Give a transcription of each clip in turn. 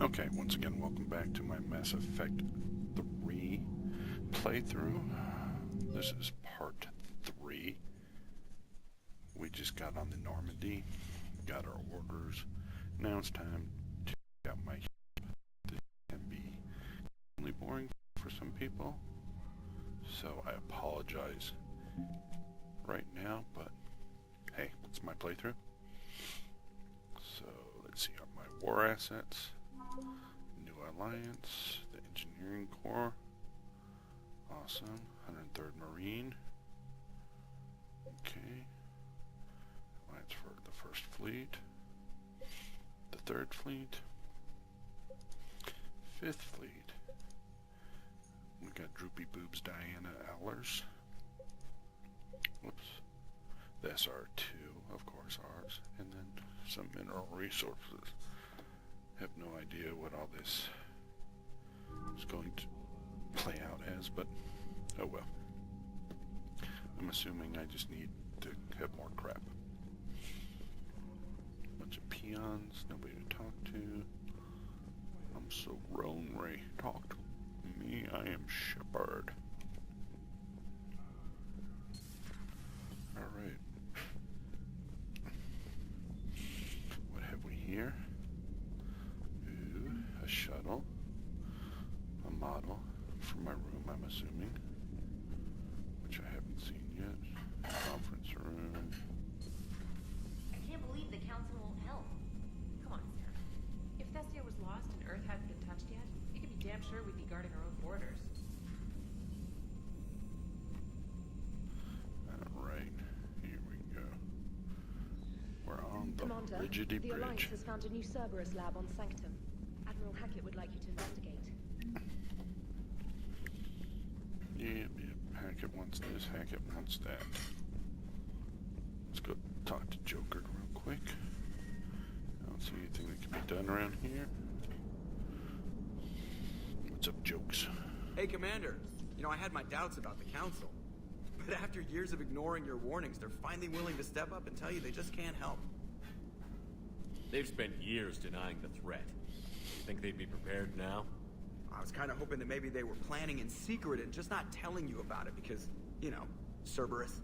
Okay, once again, welcome back to my Mass Effect 3 playthrough. This is part 3. We just got on the Normandy, got our orders. Now it's time to get my ship. This can be really boring for some people, so I apologize right now, but hey, it's my playthrough. So let's see, my war assets. New Alliance, the Engineering Corps, awesome, 103rd Marine, okay, Alliance for the 1st Fleet, the 3rd Fleet, 5th Fleet, we got Droopy Boobs Diana Allers, whoops, the SR2, of course ours, and then some mineral resources. Have no idea what all this is going to play out as, but oh well. I'm assuming I just need to have more crap. Bunch of peons, nobody to talk to. I'm so lonely. Talk to me, I am Shepard. Alright. What have we here? Shuttle, a model for my room, I'm assuming, which I haven't seen yet. Conference room. I can't believe the council won't help. Come on, Sarah. If Thestia was lost and Earth hadn't been touched yet, you can be damn sure we'd be guarding our own borders. Alright, here we go. We're on the Commander, Rigidity the Bridge. Alliance has found a new Cerberus lab on Sanctum. Admiral Hackett would like you to investigate. Yep. Hackett wants this, Hackett wants that. Let's go talk to Joker real quick. I don't see anything that can be done around here. What's up, Jokes? Hey, Commander. You know, I had my doubts about the Council. But after years of ignoring your warnings, they're finally willing to step up and tell you they just can't help. They've spent years denying the threat. You think they'd be prepared now? I was kind of hoping that maybe they were planning in secret and just not telling you about it because, you know, Cerberus.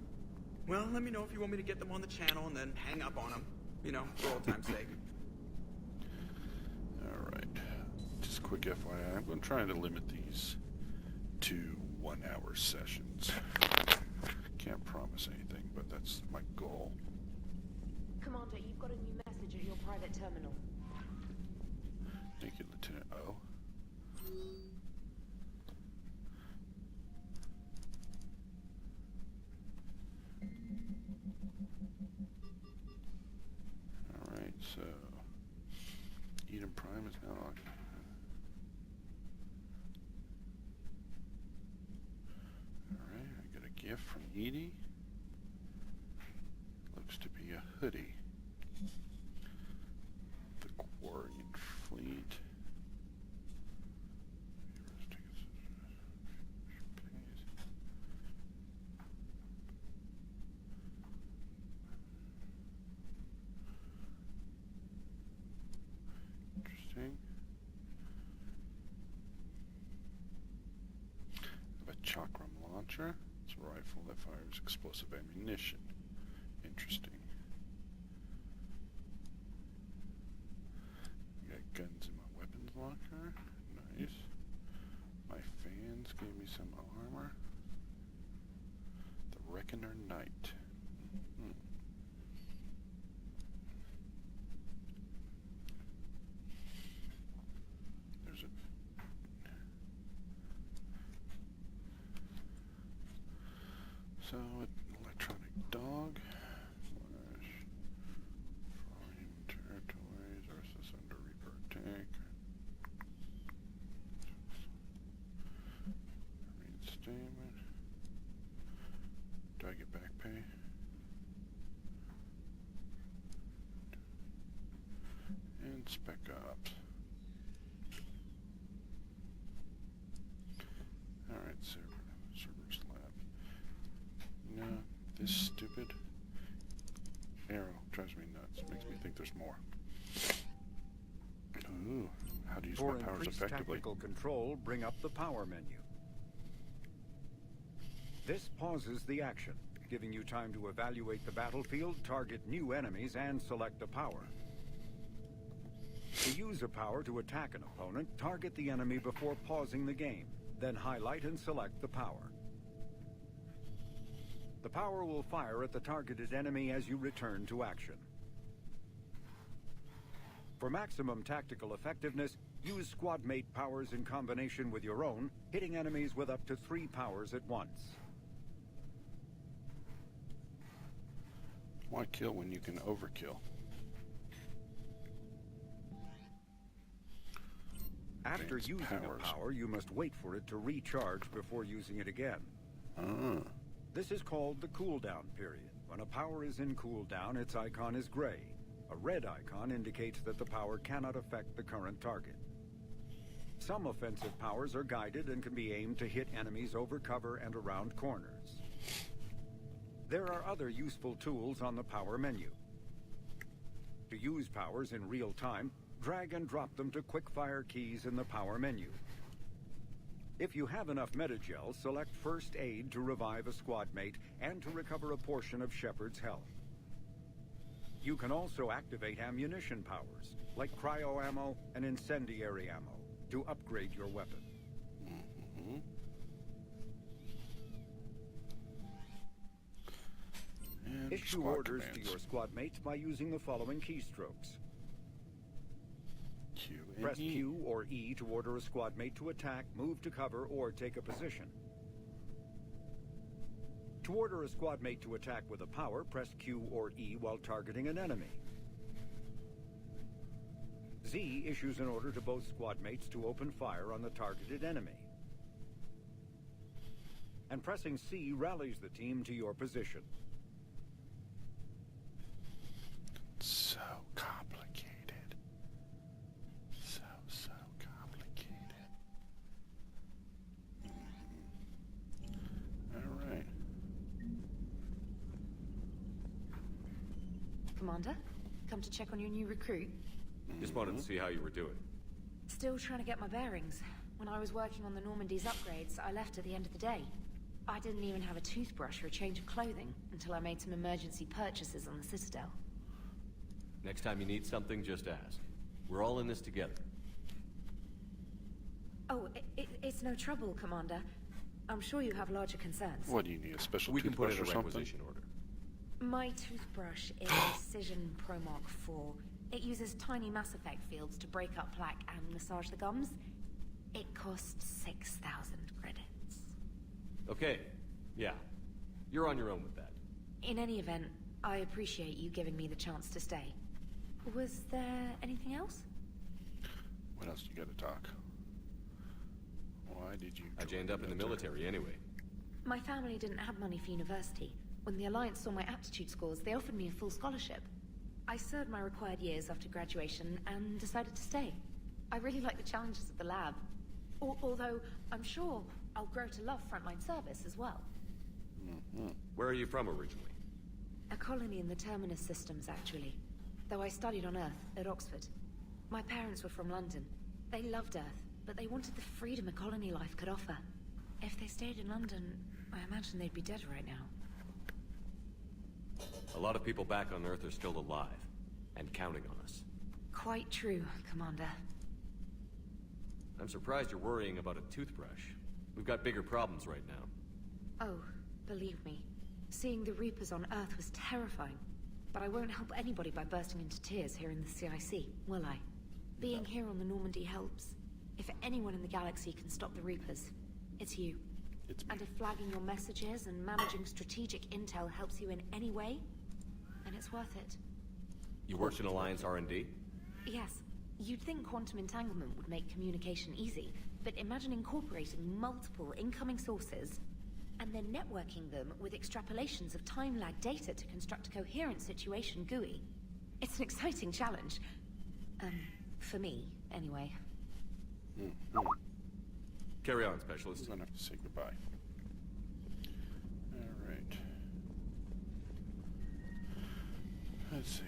Well, let me know if you want me to get them on the channel and then hang up on them. You know, for old time's sake. Alright. Just quick FYI, I'm going to try to limit these to 1-hour sessions. Can't promise anything, but that's my goal. Commander, you've got a new message at your private terminal. Thank you, Lieutenant O. Alright, so Eden Prime is now occupied. Alright, I got a gift from Edie. Looks to be a hoodie. The Quarian Fleet. Interesting. I have a chakram launcher. It's a rifle that fires explosive ammunition. Interesting. Got guns in my weapons locker. Nice. My fans gave me some armor. The Reckoner Knight. There's a... So, electronic dog. Foreign territories versus under Reaper attack. Reinstatement. Do I get back pay? And Spec Ops. Alright, Cerberus Lab. No, this stupid arrow drives me nuts. Makes me think there's more. Ooh, how do you use For my powers increased effectively. tactical control, bring up the power menu. This pauses the action, giving you time to evaluate the battlefield, target new enemies, and select a power. To use a power to attack an opponent, target the enemy before pausing the game, then highlight and select the power. The power will fire at the targeted enemy as you return to action. For maximum tactical effectiveness, use squad mate powers in combination with your own, hitting enemies with up to 3 powers at once. Why kill when you can overkill? After Gains using powers. a power, you must wait for it to recharge before using it again. Ah. This is called the cooldown period. When a power is in cooldown, its icon is gray. A red icon indicates that the power cannot affect the current target. Some offensive powers are guided and can be aimed to hit enemies over cover and around corners. There are other useful tools on the power menu. To use powers in real time, drag and drop them to quick-fire keys in the power menu. If you have enough metagel, select First Aid to revive a squad mate and to recover a portion of Shepard's health. You can also activate ammunition powers, like cryo ammo and incendiary ammo, to upgrade your weapon. Mm-hmm. And Issue squad orders commands. to your squad mates by using the following keystrokes. Q and Press E. Q or E to order a squad mate to attack, move to cover, or take a position. To order a squad mate to attack with a power, press Q or E while targeting an enemy. Z issues an order to both squad mates to open fire on the targeted enemy. And pressing C rallies the team to your position. So complicated. So complicated. All right. Commander, come to check on your new recruit. Just wanted to see how you were doing. Still trying to get my bearings. When I was working on the Normandy's upgrades, I left at the end of the day. I didn't even have a toothbrush or a change of clothing until I made some emergency purchases on the Citadel. Next time you need something, just ask. We're all in this together. Oh, it's no trouble, Commander. I'm sure you have larger concerns. What do you need? A special We can put toothbrush in a or something? requisition order. My toothbrush is Cision Pro Mark 4. It uses tiny Mass Effect fields to break up plaque and massage the gums. It costs 6,000 credits. Okay, yeah. You're on your own with that. In any event, I appreciate you giving me the chance to stay. Was there anything else? What else you got to talk? Why did you? How'd you join end up in the military anyway? My family didn't have money for university. When the Alliance saw my aptitude scores, they offered me a full scholarship. I served my required years after graduation and decided to stay. I really like the challenges of the lab. Although, I'm sure I'll grow to love frontline service as well. Mm-hmm. Where are you from originally? A colony in the Terminus systems, actually. Though I studied on Earth, at Oxford. My parents were from London. They loved Earth, but they wanted the freedom a colony life could offer. If they stayed in London, I imagine they'd be dead right now. A lot of people back on Earth are still alive, and counting on us. Quite true, Commander. I'm surprised you're worrying about a toothbrush. We've got bigger problems right now. Oh, believe me. Seeing the Reapers on Earth was terrifying. But I won't help anybody by bursting into tears here in the CIC, will I? Being here on the Normandy helps. If anyone in the galaxy can stop the Reapers, it's you. It's me. And if flagging your messages and managing strategic intel helps you in any way, then it's worth it. You worked in Alliance R&D? Yes. You'd think quantum entanglement would make communication easy, but imagine incorporating multiple incoming sources and then networking them with extrapolations of time-lag data to construct a coherent situation GUI. It's an exciting challenge. For me, anyway. Mm-hmm. Carry on, Specialist. I'm gonna have to say goodbye. All right. Let's see.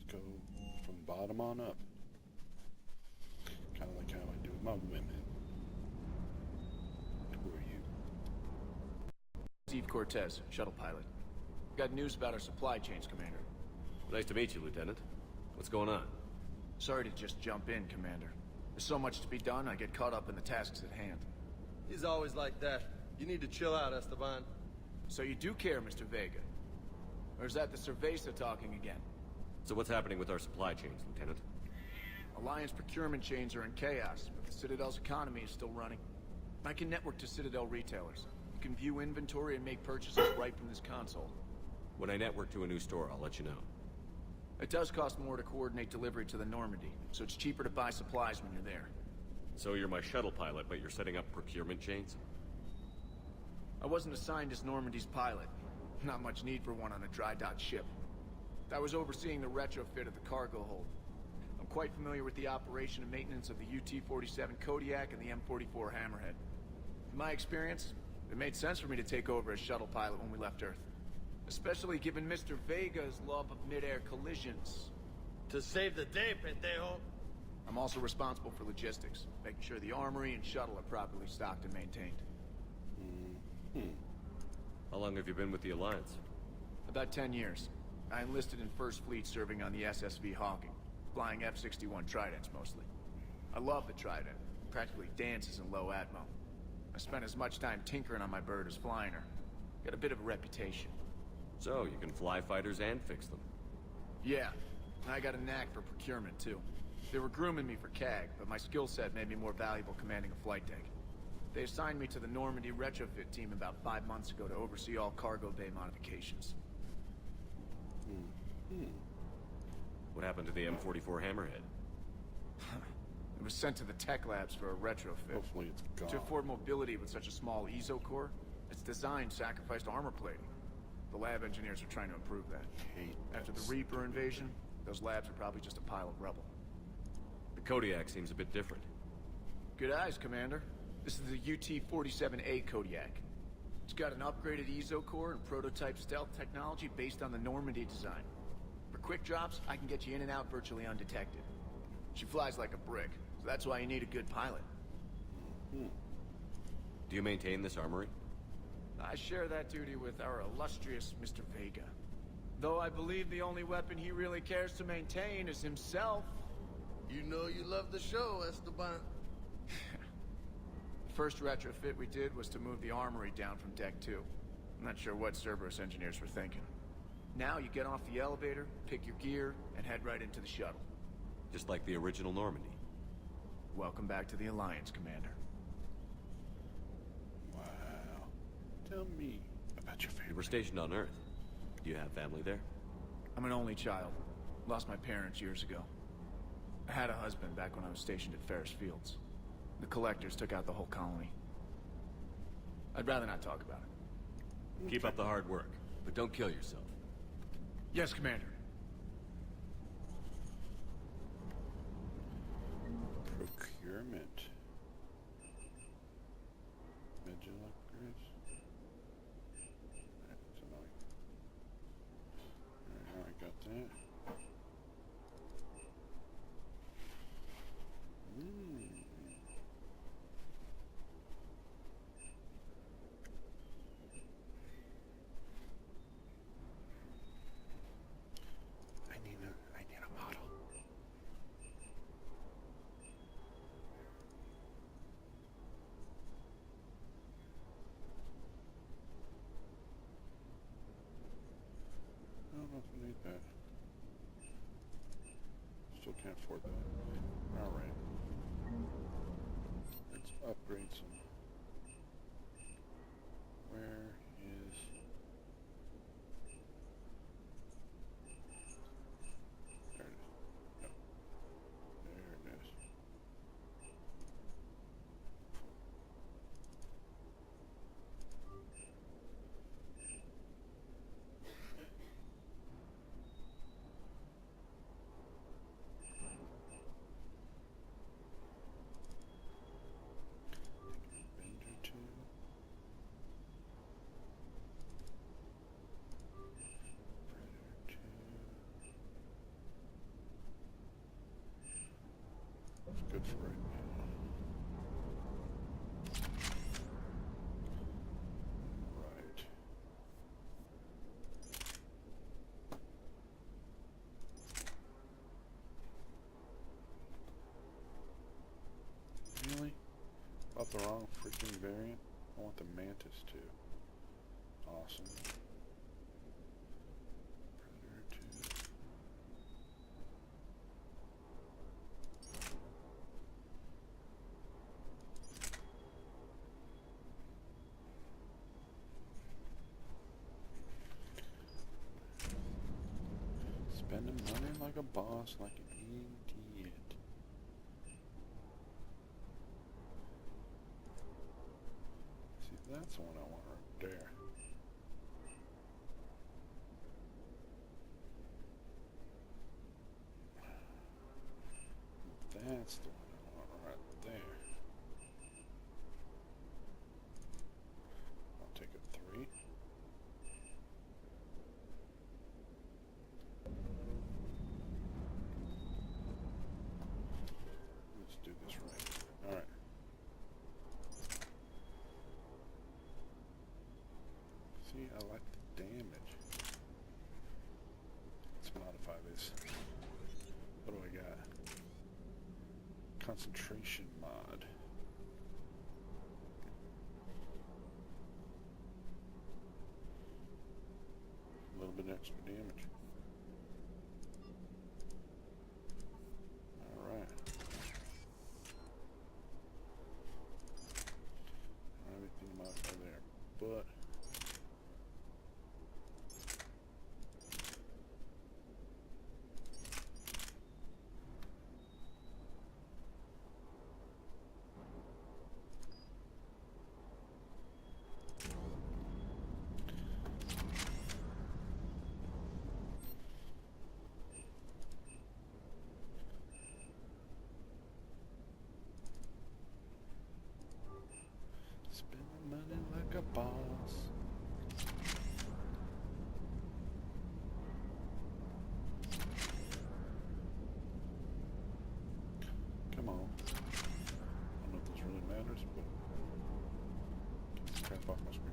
Let's go from bottom on up. Kind of like how I do with my women. Who are you? Steve Cortez, shuttle pilot. Got news about our supply chains, Commander. Nice to meet you, Lieutenant. What's going on? Sorry to just jump in, Commander. There's so much to be done, I get caught up in the tasks at hand. He's always like that. You need to chill out, Esteban. So you do care, Mr. Vega? Or is that the Cerveza talking again? So what's happening with our supply chains, Lieutenant? Alliance procurement chains are in chaos, but the Citadel's economy is still running. I can network to Citadel retailers. You can view inventory and make purchases right from this console. When I network to a new store, I'll let you know. It does cost more to coordinate delivery to the Normandy, so it's cheaper to buy supplies when you're there. So you're my shuttle pilot, but you're setting up procurement chains? I wasn't assigned as Normandy's pilot. Not much need for one on a dry dock ship. I was overseeing the retrofit of the cargo hold. I'm quite familiar with the operation and maintenance of the UT-47 Kodiak and the M44 Hammerhead. In my experience, it made sense for me to take over as shuttle pilot when we left Earth. Especially given Mr. Vega's love of mid-air collisions. To save the day, pendejo. I'm also responsible for logistics, making sure the armory and shuttle are properly stocked and maintained. How long have you been with the Alliance? About 10 years. I enlisted in First Fleet serving on the SSV Hawking, flying F-61 Tridents mostly. I love the Trident. Practically dances in low atmo. I spent as much time tinkering on my bird as flying her. Got a bit of a reputation. So, you can fly fighters and fix them. Yeah, and I got a knack for procurement too. They were grooming me for CAG, but my skill set made me more valuable commanding a flight deck. They assigned me to the Normandy retrofit team about 5 months ago to oversee all cargo bay modifications. What happened to the M44 Hammerhead? It was sent to the tech labs for a retrofit. Hopefully it's gone. To afford mobility with such a small ESO core, its design sacrificed armor plating. The lab engineers are trying to improve that. Hate After the that Reaper invasion, those labs are probably just a pile of rubble. The Kodiak seems a bit different. Good eyes, Commander. This is the UT-47A Kodiak. It's got an upgraded ESO core and prototype stealth technology based on the Normandy design. For quick drops, I can get you in and out virtually undetected. She flies like a brick, so that's why you need a good pilot. Do you maintain this armory? I share that duty with our illustrious Mr. Vega. Though I believe the only weapon he really cares to maintain is himself. You know you love the show, Esteban. The first retrofit we did was to move the armory down from Deck 2. I'm not sure what Cerberus engineers were thinking. Now you get off the elevator, pick your gear, and head right into the shuttle. Just like the original Normandy. Welcome back to the Alliance, Commander. Wow. Tell me about your You favorite. were stationed on Earth. Do you have family there? I'm an only child. Lost my parents years ago. I had a husband back when I was stationed at Ferris Fields. The collectors took out the whole colony. I'd rather not talk about it. Keep up the hard work, but don't kill yourself. Yes, Commander. Procurement. Midget upgrades. That's annoying. Alright, I got that. I need a model. I don't know if I need that. Still can't afford that. Alright. Let's upgrade some. Where is... There it is. No. There it is. Bender 2. good for right now. Right. Really? About the wrong freaking variant? I want the Mantis too. Awesome. Predator 2. Spending money like a boss, like an idiot. See, that's the one I want right there. That's the one I want right there. I'll take a 3. Let's do this right. Alright. See, I like the damage. Let's modify this. What do I got? Concentration mod. A little bit extra damage. Alright. Everything modified there, but spend money like a boss. Come on. I don't know if this really matters, but get this crap off my screen.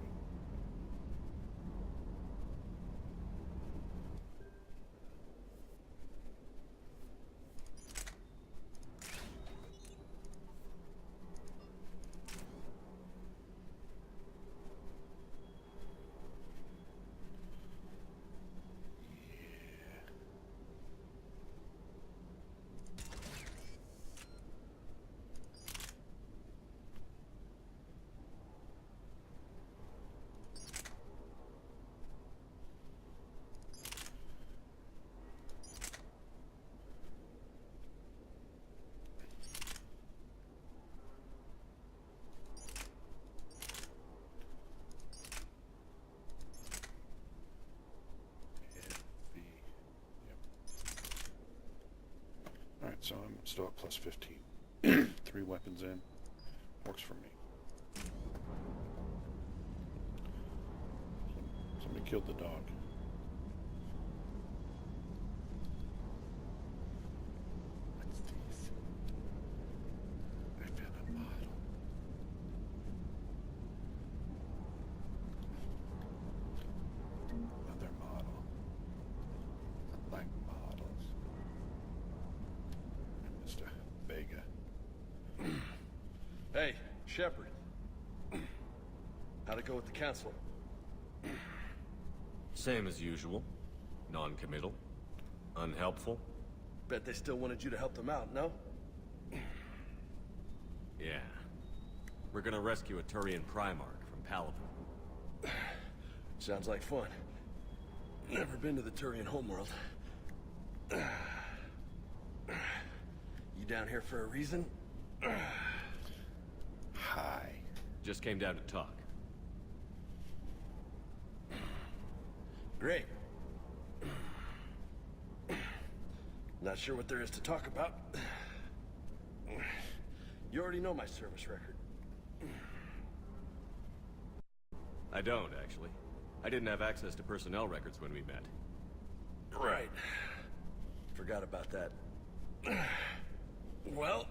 Alright, so I'm still at plus 15. 3 weapons in. Works for me. Somebody killed the dog. What's this? I found a model. Another model. I like models. Mr. Vega. Hey, Shepard. How'd it go with the council? Same as usual. Non-committal. Unhelpful. Bet they still wanted you to help them out, no? Yeah. We're gonna rescue a Turian Primarch from Palaven. Sounds like fun. Never been to the Turian homeworld. You down here for a reason? Hi. Just came down to talk. Great. Not sure what there is to talk about. You already know my service record. I don't, actually. I didn't have access to personnel records when we met. Right. Forgot about that. Well,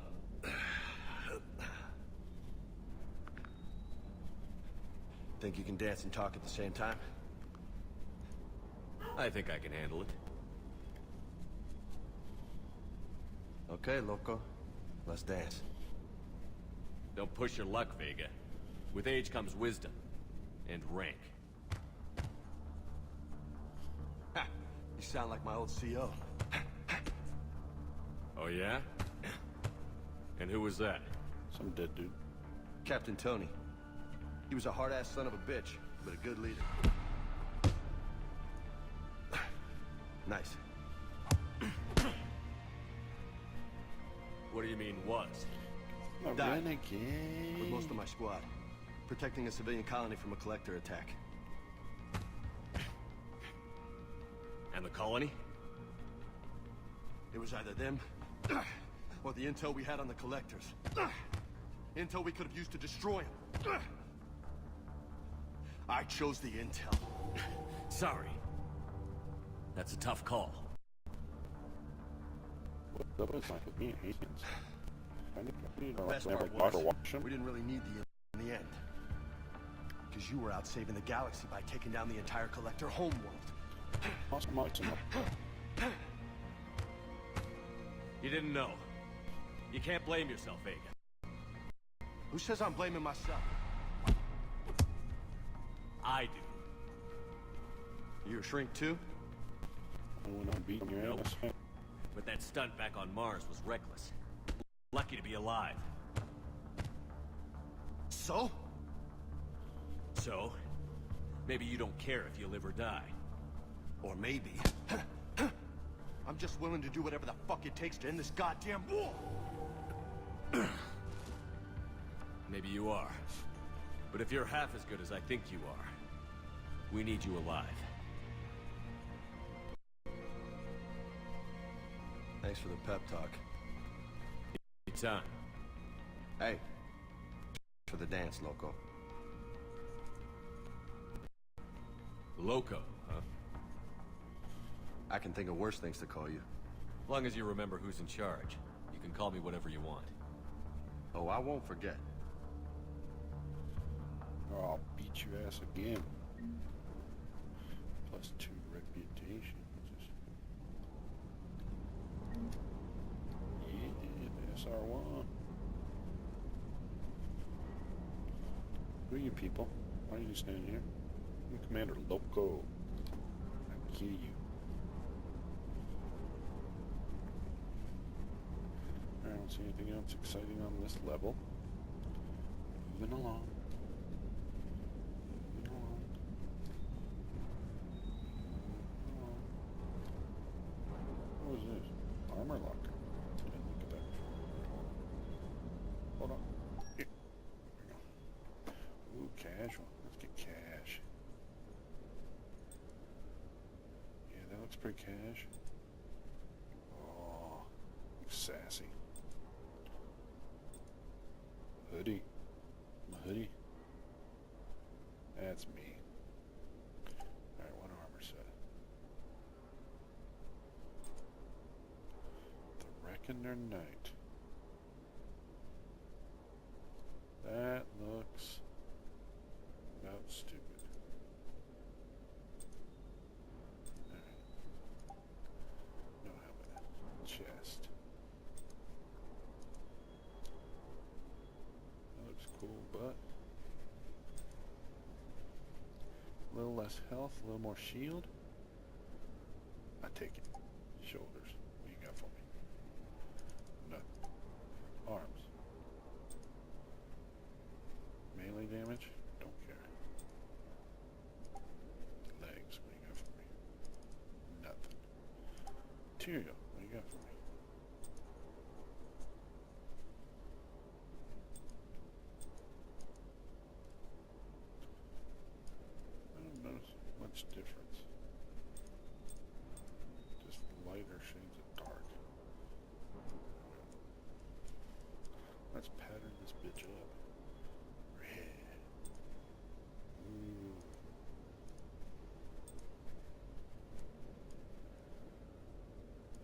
Think you can dance and talk at the same time? I think I can handle it. Okay, loco. Let's dance. Don't push your luck, Vega. With age comes wisdom. And rank. Ha! You sound like my old CO. Oh yeah? And who was that? Some dead dude. Captain Tony. He was a hard-ass son of a bitch, but a good leader. Nice. What do you mean, was? A Died. renegade. With most of my squad. Protecting a civilian colony from a collector attack. And the colony? It was either them, or the intel we had on the collectors. Intel we could have used to destroy them. I chose the intel. Sorry. That's a tough call. That was like with me and Haitians. I need to Best have part a daughter was, watch him. we didn't really need the intel in the end. Because you were out saving the galaxy by taking down the entire collector homeworld. Awesome, You didn't know. You can't blame yourself, Vega. Who says I'm blaming myself? I do. You a shrink too? When I'm beating your Nope. ass. But that stunt back on Mars was reckless. Lucky to be alive. So? So, maybe you don't care if you live or die. Or maybe... I'm just willing to do whatever the fuck it takes to end this goddamn war! Maybe you are. But if you're half as good as I think you are, we need you alive. Thanks for the pep talk. Anytime. Hey. For the dance, loco. Loco, huh? I can think of worse things to call you. As long as you remember who's in charge, you can call me whatever you want. Oh, I won't forget. Or I'll beat your ass again. +2 reputation. Yeah, SR1. Who are you people? Why are you standing here? I'm Commander Loco. I'll kill you. I don't see anything else exciting on this level. Moving along. Moving along. Moving along. What was this? Armor locker. Didn't look at that before. Hold on. Here. There we go. Ooh, casual. Let's get cash. Yeah, that looks pretty cash. Oh, looks sassy. Hoodie. My hoodie. That's me. Alright, what armor set? The Reckoner Knight. That looks about stupid. Alright. No helmet. Chest. That looks cool, but a little less health, a little more shield. I take it. Shoulders. What you got for me? Nothing. Arms. Melee damage? Don't care. Legs. What you got for me? Nothing. Material. What you got for me? I don't notice much difference. Just lighter shades of dark. Let's pattern this bitch up. Red. Ooh.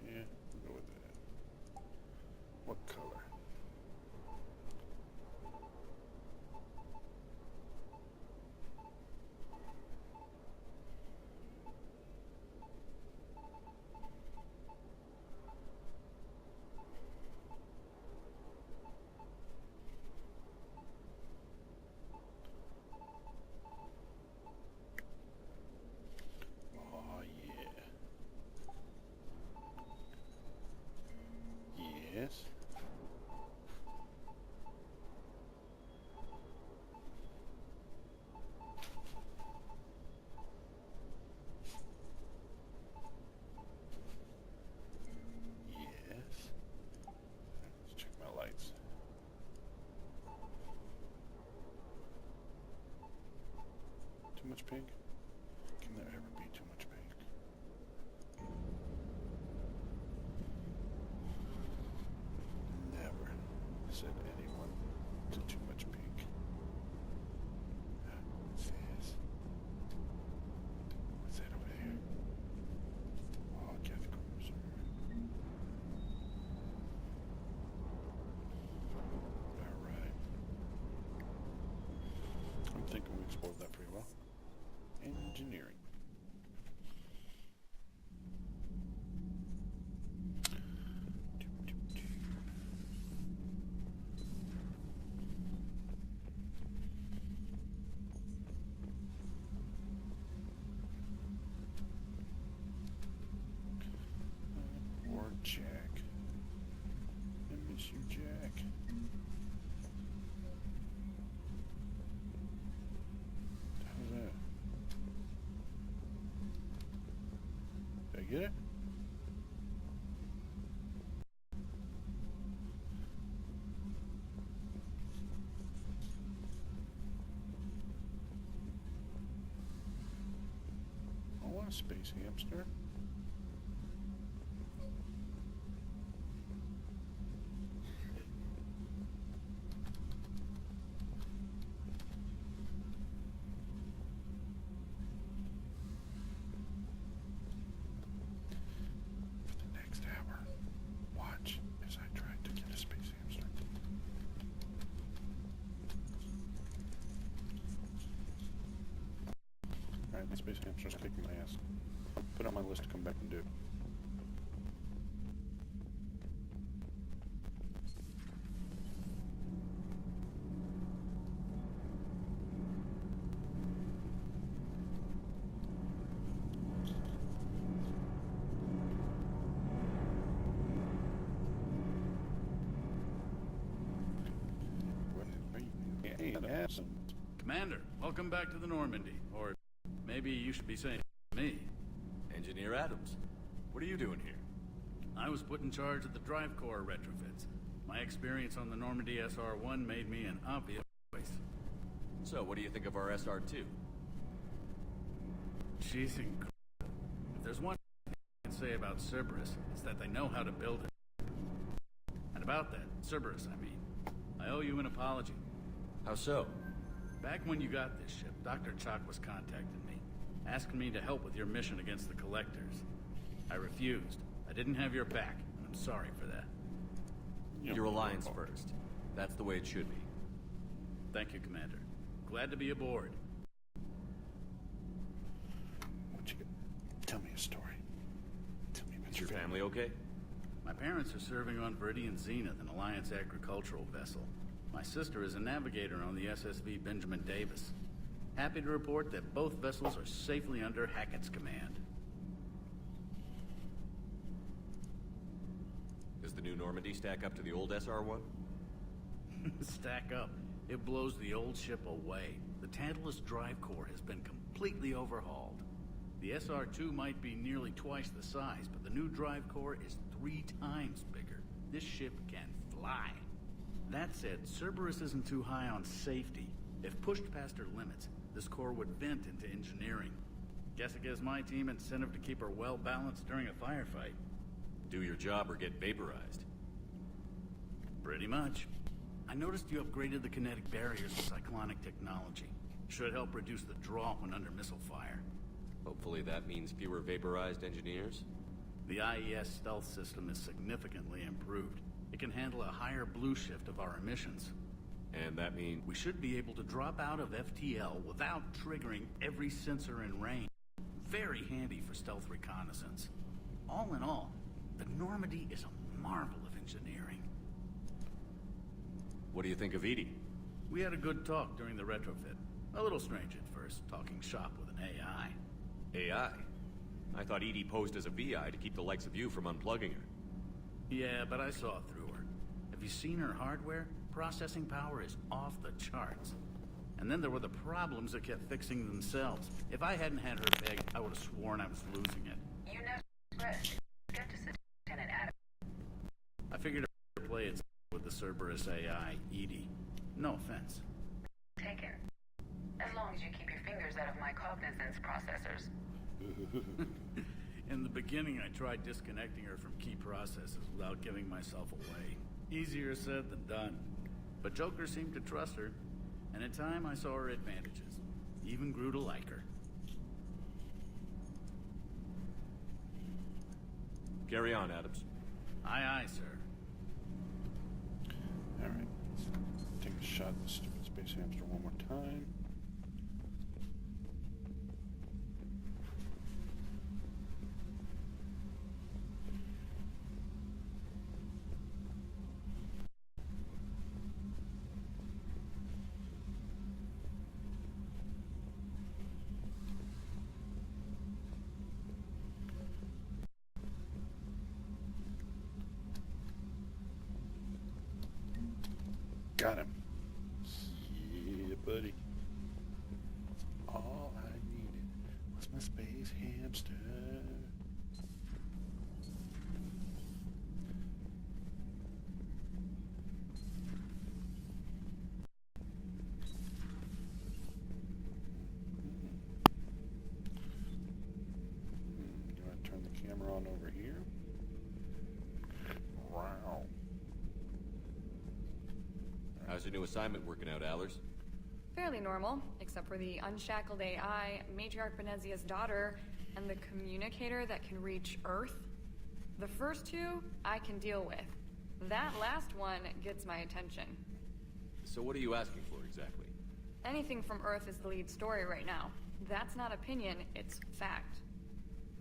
Yeah, Yes. Yes. Let's check my lights. Too much pink? Can there ever be too much pink? Never said anyone to too much pink. What's this? What's that over there? Oh, Catholic Cruiser. Alright. I'm thinking we explored that pretty well. Engineering. Or Jack. I miss you, Jack. How's that? Did I get it? I want a space hamster. For the next hour, watch as I try to get a space hamster. Alright, the space hamster's kicking my ass. Put it on my list to come back and do. Hey, awesome. Commander, welcome back to the Normandy. Or maybe you should be saying me. Engineer Adams, what are you doing here? I was put in charge of the drive core retrofits. My experience on the Normandy SR-1 made me an obvious choice. So, what do you think of our SR-2? She's incredible. If there's one thing I can say about Cerberus, it's that they know how to build it. And about that, Cerberus, I mean, I owe you an apology. How so? Back when you got this ship, Dr. Chalk was contacting me, asking me to help with your mission against the Collectors. I refused. I didn't have your back, and I'm sorry for that. Your alliance first. That's the way it should be. Thank you, Commander. Glad to be aboard. What you got? Tell me a story. Tell me about Is your family okay? My parents are serving on Viridian Zenith, an Alliance agricultural vessel. My sister is a navigator on the SSV Benjamin Davis. Happy to report that both vessels are safely under Hackett's command. Does the new Normandy stack up to the old SR-1? Stack up. It blows the old ship away. The Tantalus drive core has been completely overhauled. The SR-2 might be nearly twice the size, but the new drive core is 3 times bigger. This ship can fly. That said, Cerberus isn't too high on safety. If pushed past her limits, this core would vent into engineering. Guess it gives my team incentive to keep her well balanced during a firefight. Do your job or get vaporized. Pretty much. I noticed you upgraded the kinetic barriers with cyclonic technology. Should help reduce the draw when under missile fire. Hopefully that means fewer vaporized engineers. The IES stealth system is significantly improved. It can handle a higher blue shift of our emissions. And that means We should be able to drop out of FTL without triggering every sensor in range. Very handy for stealth reconnaissance. All in all, the Normandy is a marvel of engineering. What do you think of Edie? We had a good talk during the retrofit. A little strange at first, talking shop with an AI. AI? I thought Edie posed as a VI to keep the likes of you from unplugging her. Yeah, but I saw through her. you seen her hardware? Processing power is off the charts. And then there were the problems that kept fixing themselves. If I hadn't had her pegged, I would have sworn I was losing it. You know, Chris, get to Lieutenant Adam. I figured I'd play it with the Cerberus AI, Edie. No offense. Take care. As long as you keep your fingers out of my cognizance processors. In the beginning, I tried disconnecting her from key processes without giving myself away. Easier said than done. But Joker seemed to trust her, and in time I saw her advantages. Even grew to like her. Carry on, Adams. Aye, aye, sir. Alright, let's take a shot at the stupid space hamster one more time. Got him. Yeah, buddy. All I needed was my space hamster. You want to turn the camera on over here? Wow. How's your new assignment working out, Allers? Fairly normal, except for the unshackled AI, Matriarch Benezia's daughter, and the communicator that can reach Earth. The first two, I can deal with. That last one gets my attention. So what are you asking for, exactly? Anything from Earth is the lead story right now. That's not opinion, it's fact.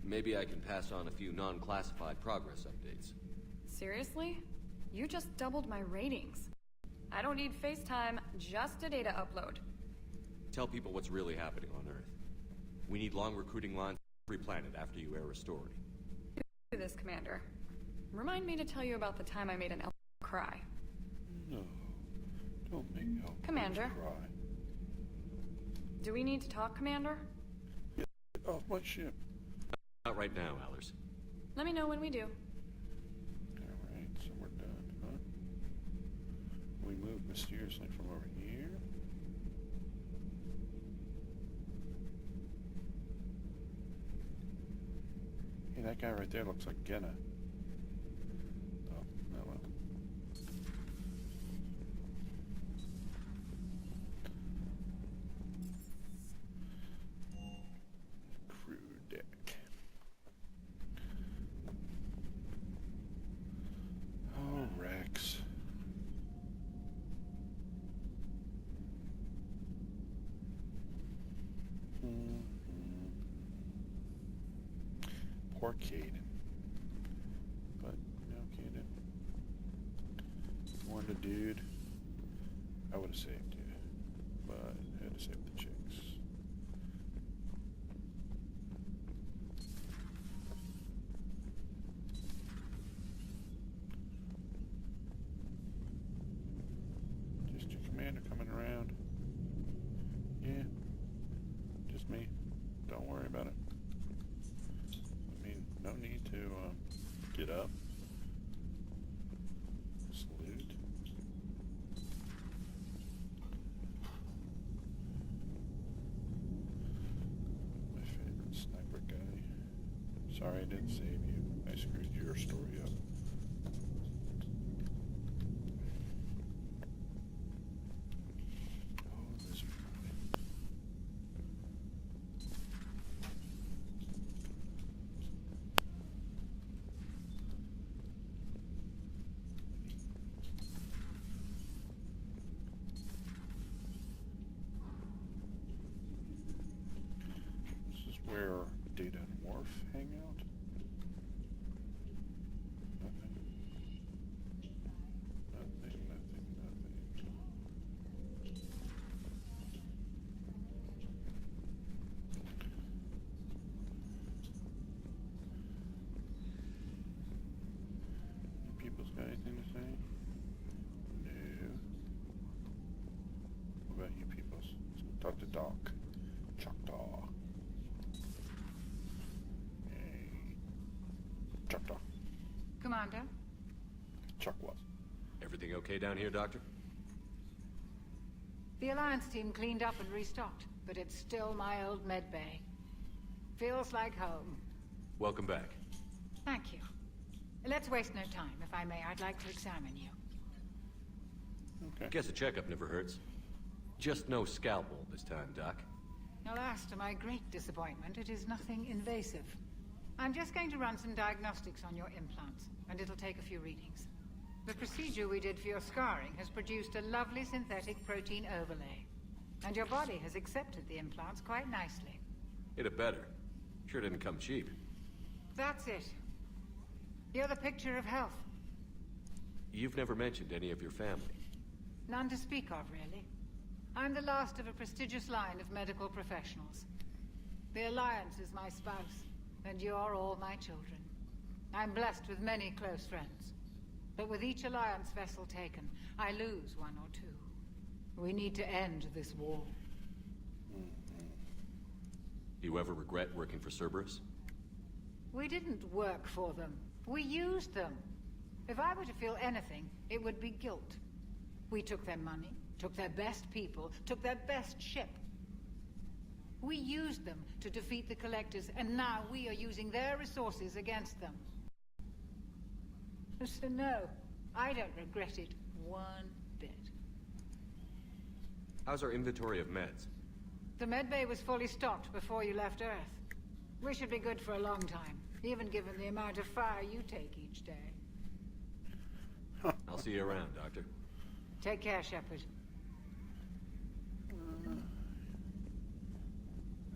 Maybe I can pass on a few non-classified progress updates. Seriously? You just doubled my ratings. I don't need FaceTime, just a data upload. Tell people what's really happening on Earth. We need long recruiting lines for every planet after you air a story. Do this, Commander. Remind me to tell you about the time I made an elf cry. No, don't make elf Commander. cry. Do we need to talk, Commander? Get off my ship. Not right now, Allers. Let me know when we do. Alright, so we're done, huh? We move mysteriously from over here. Hey, that guy right there looks like Genna. Oh, no, well. Crew deck. Oh, Rex. Poor Caden. But, no, Caden. Warned a dude. I would have saved you. But I had to save the chicks. Just your commander coming around. Yeah. Just me. Don't worry about it. I mean, no need to get up. Salute. My favorite sniper guy. Sorry I didn't save you. I screwed your story up. Oh, this is This is where Data and Worf hang out. Doc. Choctaw. Choctaw. Commander? Chuck what? Everything okay down here, Doctor? The Alliance team cleaned up and restocked, but it's still my old Medbay. Feels like home. Welcome back. Thank you. Let's waste no time. If I may, I'd like to examine you. Okay. Guess a checkup never hurts. Just no scalpel this time, Doc. Alas, to my great disappointment, it is nothing invasive. I'm just going to run some diagnostics on your implants, and it'll take a few readings. The procedure we did for your scarring has produced a lovely synthetic protein overlay. And your body has accepted the implants quite nicely. It had better. Sure didn't come cheap. That's it. You're the picture of health. You've never mentioned any of your family. None to speak of, really. I'm the last of a prestigious line of medical professionals. The Alliance is my spouse, and you're all my children. I'm blessed with many close friends. But with each Alliance vessel taken, I lose one or two. We need to end this war. You ever regret working for Cerberus? We didn't work for them. We used them. If I were to feel anything, it would be guilt. We took their money, took their best people, took their best ship. We used them to defeat the Collectors, and now we are using their resources against them. So no, I don't regret it one bit. How's our inventory of meds? The medbay was fully stocked before you left Earth. We should be good for a long time, even given the amount of fire you take each day. I'll see you around, Doctor. Take care, Shepard.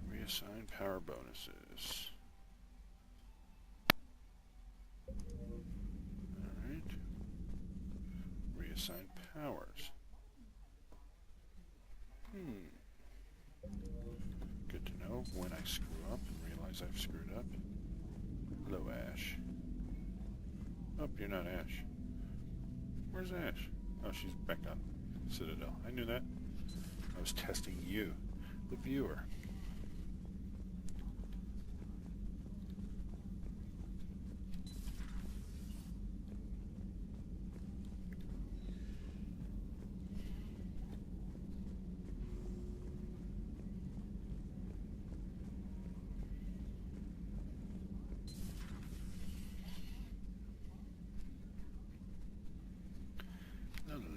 Reassign power bonuses. Alright. Reassign powers. Good to know when I screw up and realize I've screwed up. Hello, Ash. Oh, you're not Ash. Where's Ash? Oh, she's back on Citadel. I knew that. I was testing you, the viewer.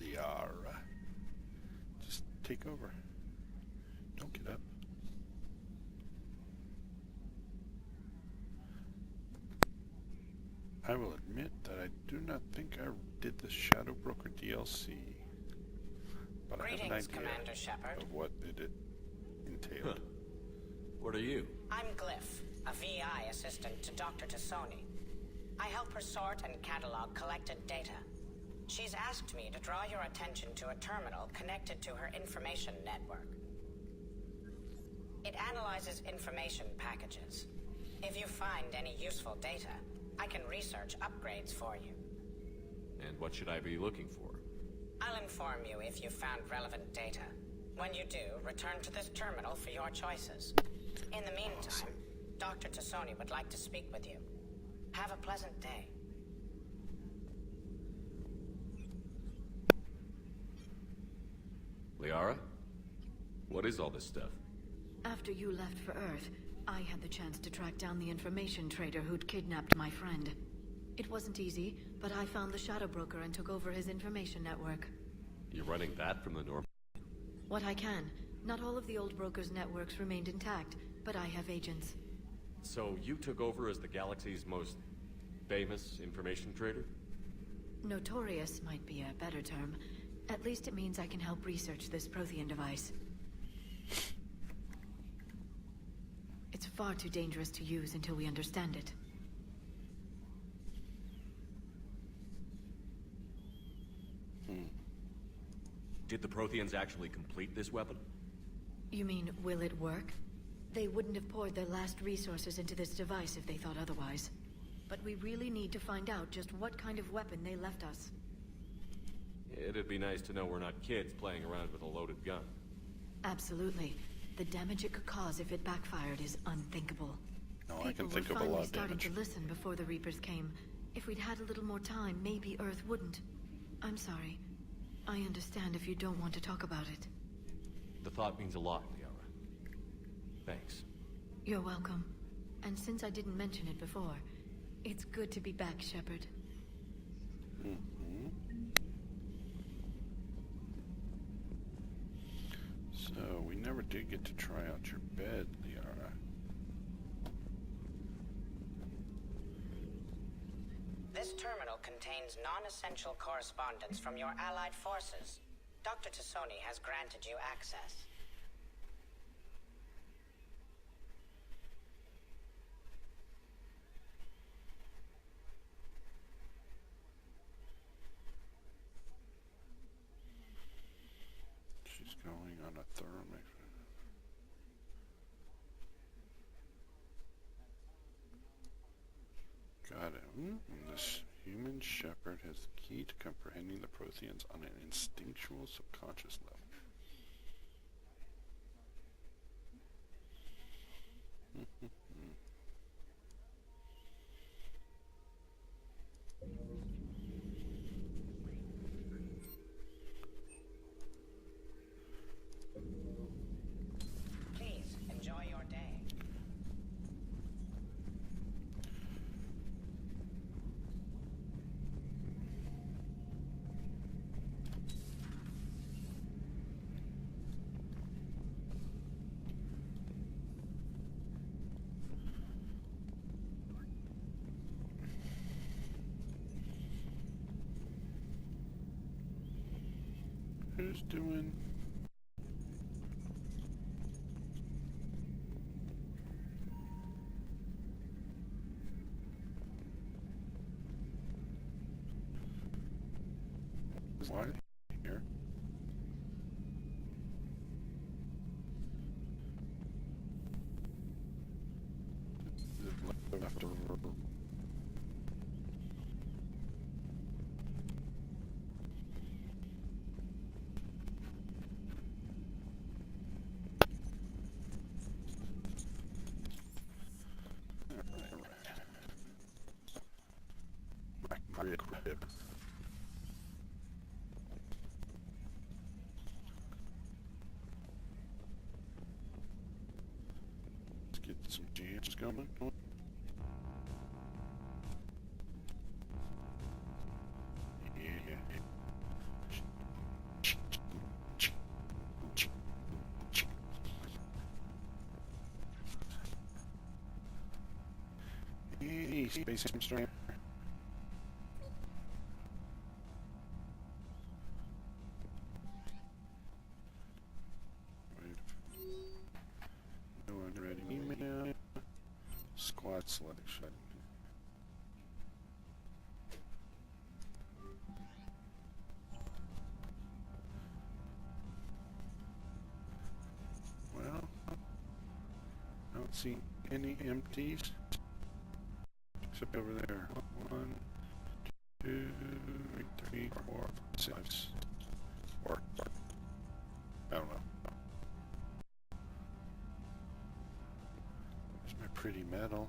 Liara. Just take over. Don't get up. I will admit that I do not think I did the Shadow Broker DLC. But I have an idea Commander Shepard. of what it entailed. Huh. What are you? I'm Glyph, a VI assistant to Dr. Tassoni. I help her sort and catalog collected data. She's asked me to draw your attention to a terminal connected to her information network. It analyzes information packages. If you find any useful data, I can research upgrades for you. And what should I be looking for? I'll inform you if you found relevant data. When you do, return to this terminal for your choices. In the meantime, Dr. Tassoni would like to speak with you. Have a pleasant day. Liara? What is all this stuff? After you left for Earth, I had the chance to track down the information trader who'd kidnapped my friend. It wasn't easy, but I found the Shadow Broker and took over his information network. You're running that from the Normandy? What I can. Not all of the old broker's networks remained intact, but I have agents. So you took over as the galaxy's most famous information trader? Notorious might be a better term. At least it means I can help research this Prothean device. It's far too dangerous to use until we understand it. Did the Protheans actually complete this weapon? You mean, will it work? They wouldn't have poured their last resources into this device if they thought otherwise. But we really need to find out just what kind of weapon they left us. It'd be nice to know we're not kids playing around with a loaded gun. Absolutely. The damage it could cause if it backfired is unthinkable. No, I can People think were of a finally lot of starting damage. to listen before the Reapers came. If we'd had a little more time, maybe Earth wouldn't. I'm sorry. I understand if you don't want to talk about it. The thought means a lot, Liara. Thanks. You're welcome. And since I didn't mention it before, it's good to be back, Shepard. So, we never did get to try out your bed, Liara. This terminal contains non-essential correspondence from your allied forces. Dr. Tassoni has granted you access. She's going on a thorough mix. Got it. This human shepherd has the key to comprehending the Protheans on an instinctual subconscious level. Please, enjoy your day. Who's doing? Why here? Left over. Crib. Let's get some jams going. Hey, space hamster. No unread email. Squad selection. Well, I don't see any empties. Except over there. 1, 2, 3, 4, 5, 6. Or I don't know. There's my pretty metal.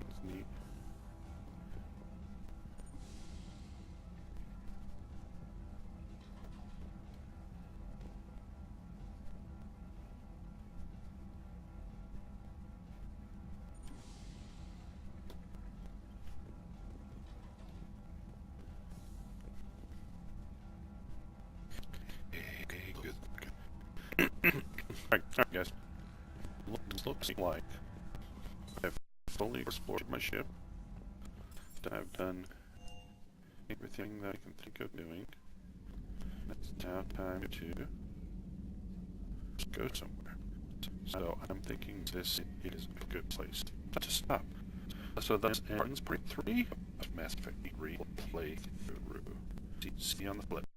That's neat. Alright guys. Looks like I've fully explored my ship. I've done everything that I can think of doing. It's now time to go somewhere. So I'm thinking this is a good place to stop. So that ends part 3 of Mass Effect 3 playthrough. See you on the flip.